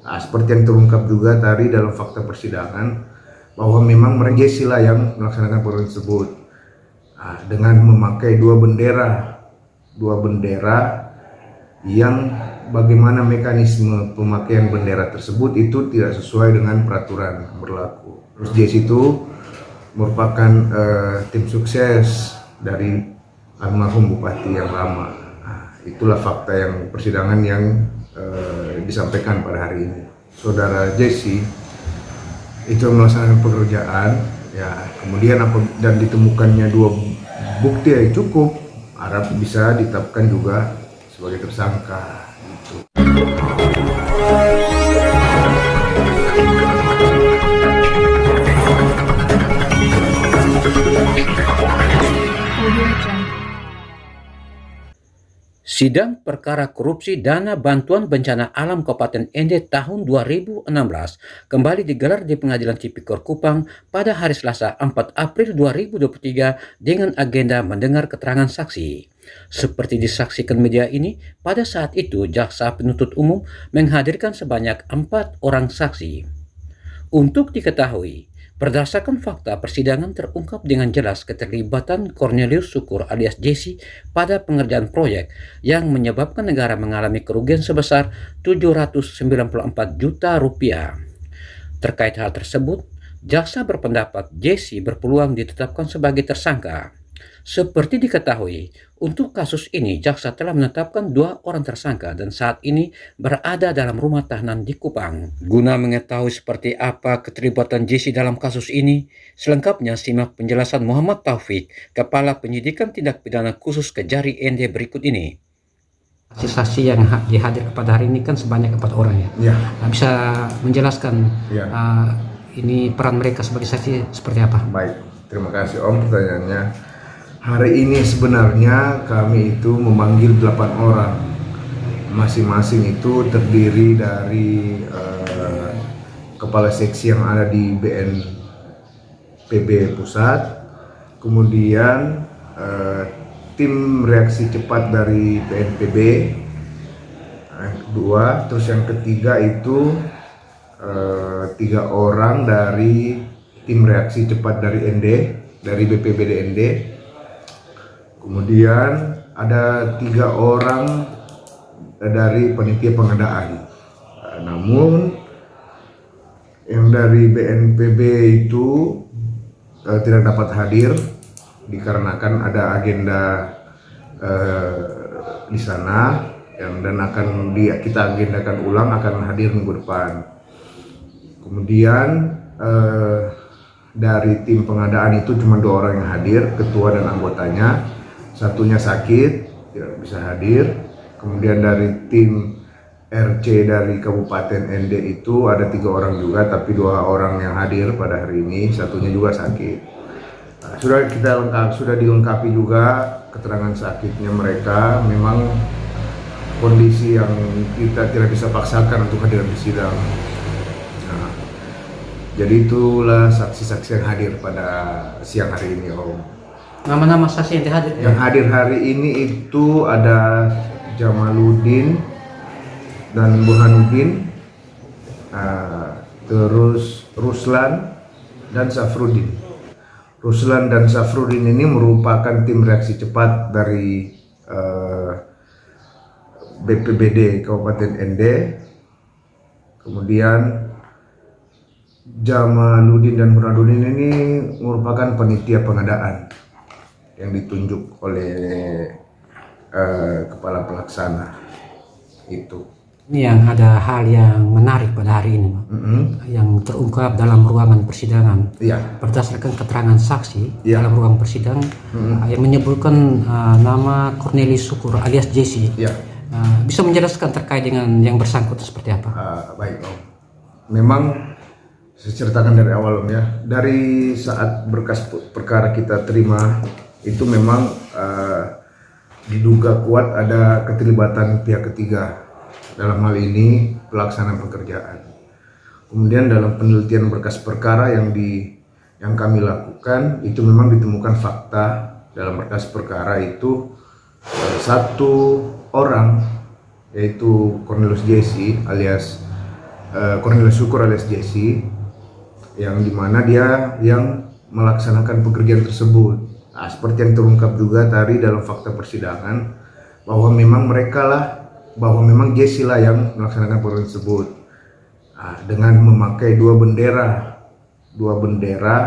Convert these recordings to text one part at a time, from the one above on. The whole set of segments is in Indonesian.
Nah, seperti yang terungkap juga tadi dalam fakta persidangan bahwa memang mereka sila yang melaksanakan program tersebut dengan memakai dua bendera yang bagaimana mekanisme pemakaian bendera tersebut itu tidak sesuai dengan peraturan berlaku. Terus JC itu merupakan tim sukses dari almarhum bupati yang lama. Itulah fakta yang persidangan yang disampaikan pada hari ini. Saudara Jesse itu melaksanakan pekerjaan, ya kemudian dan ditemukannya dua bukti yang cukup, harap bisa ditetapkan juga sebagai tersangka. Gitu. Sidang perkara korupsi dana bantuan bencana alam Kabupaten Ende tahun 2016 kembali digelar di Pengadilan Tipikor Kupang pada hari Selasa 4 April 2023 dengan agenda mendengar keterangan saksi. Seperti disaksikan media ini, pada saat itu jaksa penuntut umum menghadirkan sebanyak 4 orang saksi. Untuk diketahui, berdasarkan fakta persidangan terungkap dengan jelas keterlibatan Cornelius Syukur alias Jesse pada pengerjaan proyek yang menyebabkan negara mengalami kerugian sebesar 794 juta rupiah. Terkait hal tersebut, jaksa berpendapat Jesse berpeluang ditetapkan sebagai tersangka. Seperti diketahui, untuk kasus ini jaksa telah menetapkan 2 orang tersangka dan saat ini berada dalam rumah tahanan di Kupang. Guna mengetahui seperti apa keterlibatan Jesse dalam kasus ini, selengkapnya simak penjelasan Muhammad Taufik, Kepala Penyidikan Tindak Pidana Khusus Kejari Ende berikut ini. Saksi yang dihadir pada hari ini kan sebanyak 4 orang ya. Bisa menjelaskan ini peran mereka sebagai saksi seperti apa? Baik, terima kasih Om pertanyaannya. Hari ini sebenarnya kami itu memanggil 8 orang. Masing-masing itu terdiri dari kepala seksi yang ada di BNPB Pusat, kemudian tim reaksi cepat dari BNPB, yang kedua, terus yang ketiga itu 3 orang dari tim reaksi cepat dari ND, dari BPBD ND. Kemudian ada 3 orang dari panitia pengadaan. Namun yang dari BNPB itu tidak dapat hadir dikarenakan ada agenda di sana dan akan kita agendakan ulang, akan hadir minggu depan. Kemudian dari tim pengadaan itu cuma 2 orang yang hadir, ketua dan anggotanya. Satunya sakit, tidak bisa hadir. Kemudian dari tim RC dari Kabupaten ND itu ada 3 orang juga, tapi 2 orang yang hadir pada hari ini, satunya juga sakit. Sudah dilengkapi juga keterangan sakitnya mereka. Memang kondisi yang kita tidak bisa paksakan untuk hadir di sidang. Jadi itulah saksi-saksi yang hadir pada siang hari ini, Om. Nama-nama saksi yang hadir? Yang hadir hari ini itu ada Jamaluddin dan Burhanuddin, terus Ruslan dan Safruddin. Ruslan dan Safruddin ini merupakan tim reaksi cepat dari BPBD Kabupaten ND. Kemudian Jamaluddin dan Burhanuddin ini merupakan panitia pengadaan yang ditunjuk oleh kepala pelaksana itu. Ini yang ada hal yang menarik pada hari ini, yang terungkap dalam ruangan persidangan. Berdasarkan keterangan saksi dalam ruang persidangan yang menyebutkan nama Cornelius Syukur alias Jesse. Bisa menjelaskan terkait dengan yang bersangkutan seperti apa? Baik, Om. Memang saya ceritakan dari awal, Om ya. Dari saat berkas perkara kita terima itu memang diduga kuat ada keterlibatan pihak ketiga dalam hal ini pelaksanaan pekerjaan. Kemudian dalam penelitian berkas perkara yang kami lakukan itu memang ditemukan fakta dalam berkas perkara itu 1 orang yaitu Cornelius Jesse alias Cornelius Syukur alias Jesse, yang dimana dia yang melaksanakan pekerjaan tersebut. Nah, seperti yang terungkap juga tadi dalam fakta persidangan bahwa memang memang Jesse lah yang melaksanakan pekerjaan tersebut. Nah, dengan memakai dua bendera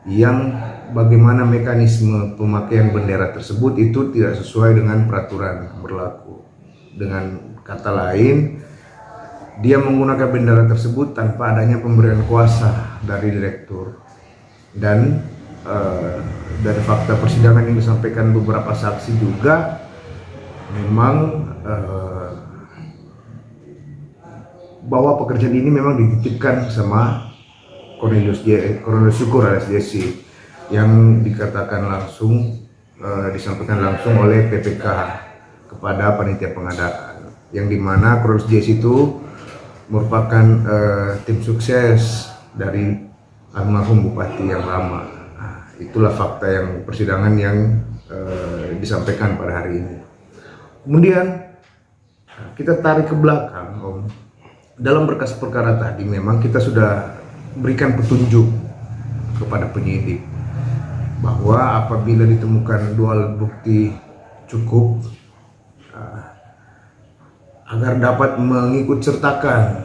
yang bagaimana mekanisme pemakaian bendera tersebut itu tidak sesuai dengan peraturan berlaku. Dengan kata lain, dia menggunakan bendera tersebut tanpa adanya pemberian kuasa dari direktur. Dan dari fakta persidangan yang disampaikan beberapa saksi juga memang bahwa pekerjaan ini memang dititipkan sama Cornelius Syukur alias Jesse, yang dikatakan langsung disampaikan langsung oleh PPK kepada panitia pengadaan, yang dimana Cornelius Jesse itu merupakan tim sukses dari almarhum bupati yang lama. Nah, itulah fakta yang persidangan yang disampaikan pada hari ini. Kemudian kita tarik ke belakang, Om. Dalam berkas perkara tadi memang kita sudah berikan petunjuk kepada penyidik bahwa apabila ditemukan dua alat bukti cukup agar dapat mengikut sertakan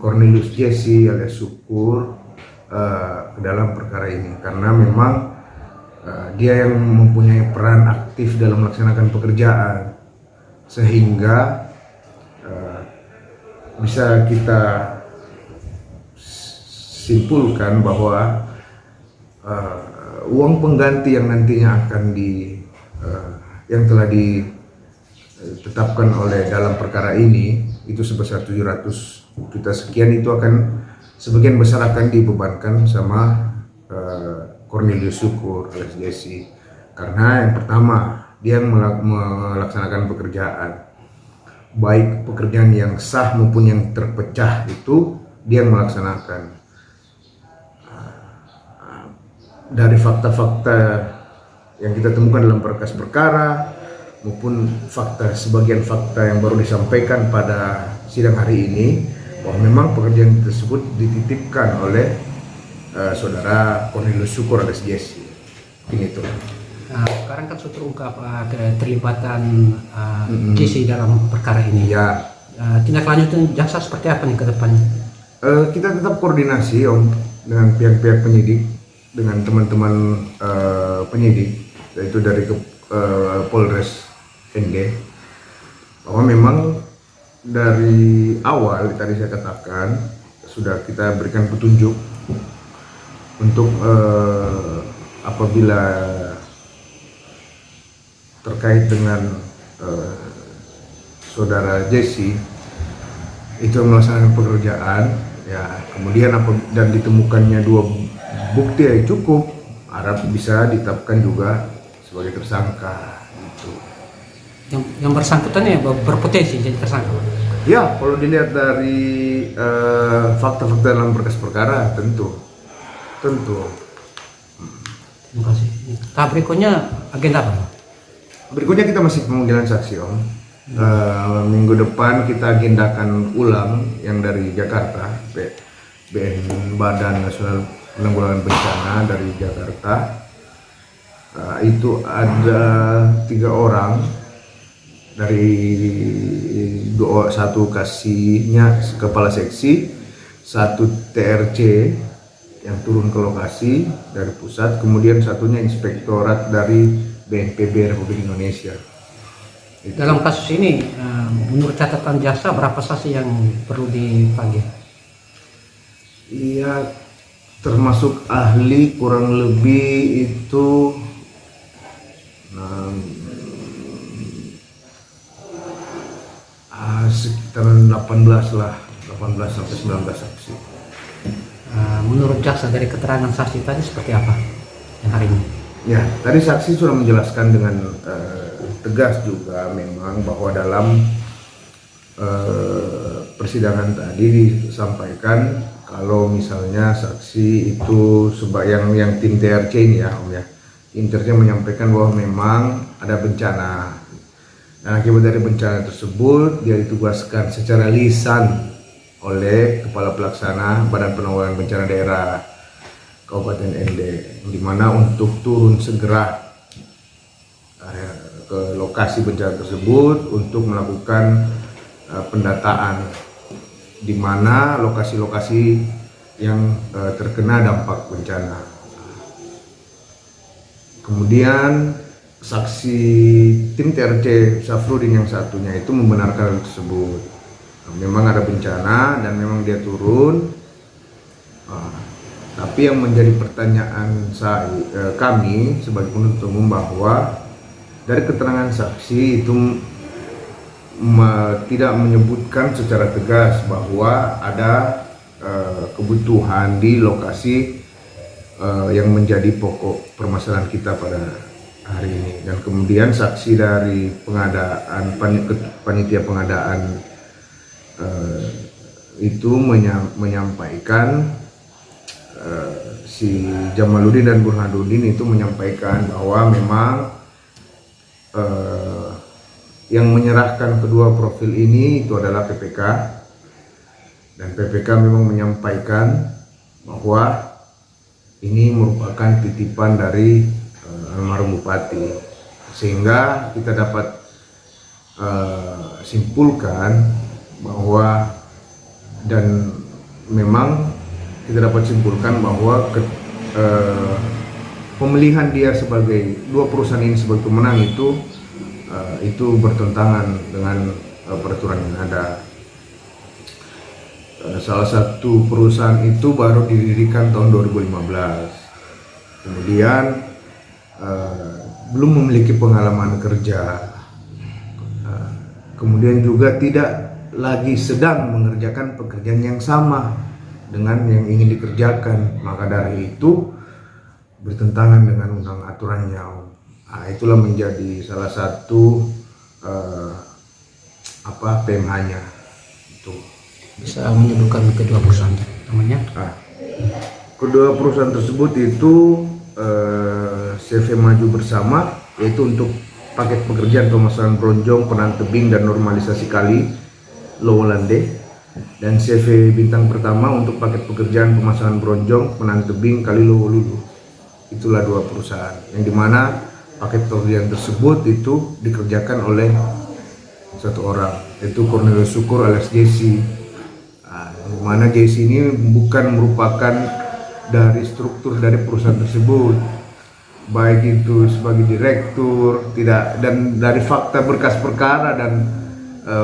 Cornelius Jesse alias Syukur ke dalam perkara ini, karena memang dia yang mempunyai peran aktif dalam melaksanakan pekerjaan, sehingga bisa kita simpulkan bahwa uang pengganti yang nantinya akan yang telah ditetapkan oleh dalam perkara ini itu sebesar 700 juta sekian, itu akan sebagian besar akan dibebankan sama Cornelius Syukur alias Jesse, karena yang pertama dia melaksanakan pekerjaan, baik pekerjaan yang sah maupun yang terpecah itu dia yang melaksanakan. Dari fakta-fakta yang kita temukan dalam berkas perkara maupun sebagian fakta yang baru disampaikan pada sidang hari ini, bahwa memang pekerjaan tersebut dititipkan oleh saudara Cornelius Syukur alias Jesse. Ini tuh. Nah, sekarang kan sudah terungkap keterlibatan Jesse dalam perkara ini. Ya. Tindak lanjut jaksa seperti apa nih ke depannya? Kita tetap koordinasi, Om, dengan pihak-pihak penyidik, dengan teman-teman penyidik, yaitu dari Polres ND, bahwa memang dari awal tadi saya katakan sudah kita berikan petunjuk untuk apabila terkait dengan saudara Jesse itu melaksanakan pekerjaan, ya kemudian dan ditemukannya dua bukti yang cukup, harap bisa ditetapkan juga sebagai tersangka. Gitu. Yang bersangkutan ya berpotensi jadi tersangka. Ya, kalau dilihat dari fakta-fakta dalam berkas perkara, tentu. Terima kasih. Tahap berikutnya agenda apa? Berikutnya kita masih pemanggilan saksi, Om. Minggu depan kita agendakan ulang yang dari Jakarta, Badan Nasional Penanggulangan Bencana dari Jakarta. Itu ada 3 orang, dari satu kasihnya kepala seksi, satu TRC yang turun ke lokasi dari pusat, kemudian satunya inspektorat dari BNPB Republik Indonesia. Dalam kasus ini, menurut catatan jaksa berapa saksi yang perlu dipanggil? Iya, termasuk ahli kurang lebih itu sekitar 18 lah, 18 sampai 19 saksi. Menurut jaksa dari keterangan saksi tadi seperti apa yang hari ini? Ya, tadi saksi sudah menjelaskan dengan tegas juga memang bahwa dalam persidangan tadi disampaikan kalau misalnya saksi itu yang tim TRC ini ya Om ya, tim TRC menyampaikan bahwa memang ada bencana, dan akibat dari bencana tersebut dia ditugaskan secara lisan oleh Kepala Pelaksana Badan Penanggulangan Bencana Daerah Kabupaten Ende, di mana untuk turun segera ke lokasi bencana tersebut untuk melakukan pendataan di mana lokasi-lokasi yang terkena dampak bencana. Kemudian saksi tim TRC Safrudin yang satunya itu membenarkan hal tersebut. Memang ada bencana dan memang dia turun. Tapi yang menjadi pertanyaan kami sebagai penuntut umum bahwa dari keterangan saksi itu tidak menyebutkan secara tegas bahwa ada kebutuhan di lokasi yang menjadi pokok permasalahan kita pada hari ini. Dan kemudian saksi dari pengadaan panitia pengadaan itu menyampaikan si Jamaluddin dan Burhanuddin itu menyampaikan bahwa memang yang menyerahkan kedua profil ini itu adalah PPK, dan PPK memang menyampaikan bahwa ini merupakan titipan dari almarhum Bupati, sehingga kita dapat simpulkan bahwa dan memang kita dapat simpulkan bahwa pemilihan dia sebagai dua perusahaan ini sebagai pemenang itu bertentangan dengan peraturan yang ada. Salah satu perusahaan itu baru didirikan tahun 2015, kemudian belum memiliki pengalaman kerja, kemudian juga tidak lagi sedang mengerjakan pekerjaan yang sama dengan yang ingin dikerjakan, maka dari itu bertentangan dengan undang aturannya. Itulah menjadi salah satu PMH-nya itu. Bisa menyebutkan kedua perusahaan namanya? Kedua perusahaan tersebut itu CV Maju Bersama, yaitu untuk paket pekerjaan pemasangan bronjong, penahan tebing dan normalisasi kali Lowolande, dan CV Bintang Pertama untuk paket pekerjaan pemasangan bronjong, penahan tebing kali Lowolulu. Itulah dua perusahaan yang dimana paket pekerjaan tersebut itu dikerjakan oleh satu orang, yaitu Cornelius Syukur alias JC. Dimana JC ini bukan merupakan dari struktur dari perusahaan tersebut, baik itu sebagai direktur, tidak, dan dari fakta berkas perkara dan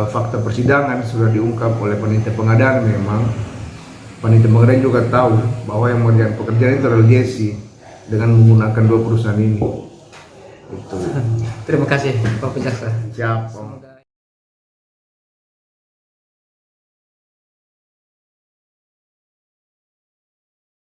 fakta persidangan sudah diungkap oleh panitia pengadaan. Memang panitia pengadaan juga tahu bahwa yang mengerjakan pekerjaan itu adalah JC dengan menggunakan dua perusahaan ini. Itu. Terima kasih Pak Jaksa. Siap.